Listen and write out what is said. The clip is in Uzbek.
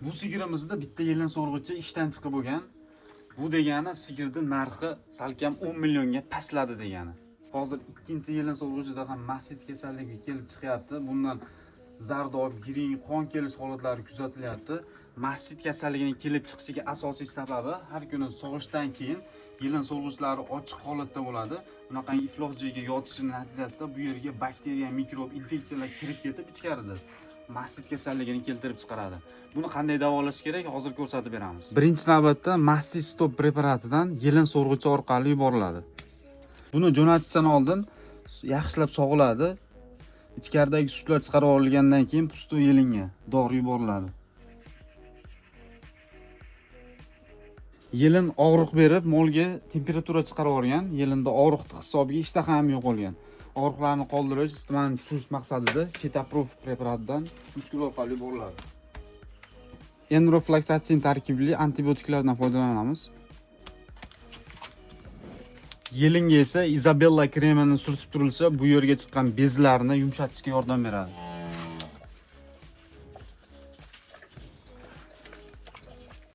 Bu sigirimizda bitta yilin so'rg'ichi ishdan chiqib bo'lgan. Bu degani sigirni narxi salkam 10 millionga pastladi degani. Hozir ikkinchi yilin so'rg'ichida ham mastit kasalligi kelib chiqyapti. Bundan zardob, giring, qon kelish holatlari kuzatilyapti. Mastit kasalligining kelib chiqishiga asosiy sababi har kuni sog'ishdan keyin yilin so'rg'ichlari ochiq holatda bo'ladi. Bunaqangi iflos joyga yotishining natijasida bu yerga bakteriya, mikrob, infeksiyalar kirib ketib ichkarida mastit kasalligini keltirib chiqaradi. Buni qanday davolash kerak hozir ko'rsatib beramiz. Birinchi navbatda mastit stop preparatidan yilin so'rg'ichi orqali yuboriladi. Buni jo'natishdan oldin yaxshilab sog'iladi. Ichkaridagi sutlar chiqarib olingandan keyin pusto yilinga dori yuboriladi. Yilin og'riq berib, molga temperatura chiqarib olgan. Yilinda og'riqning hisobiga ishtaha ham yo'qolgan. Og'riqlarni qoldirish, isitmani tushish maqsadida Ketaprof preparatidan muskul orqali yuboriladi. Enrofloxacin tarkibli antibiotiklardan foydalanamiz. Yilinga esa Isabella kremini surtib turilsa, bu yerga chiqqan bezlarni yumshatishga yordam beradi.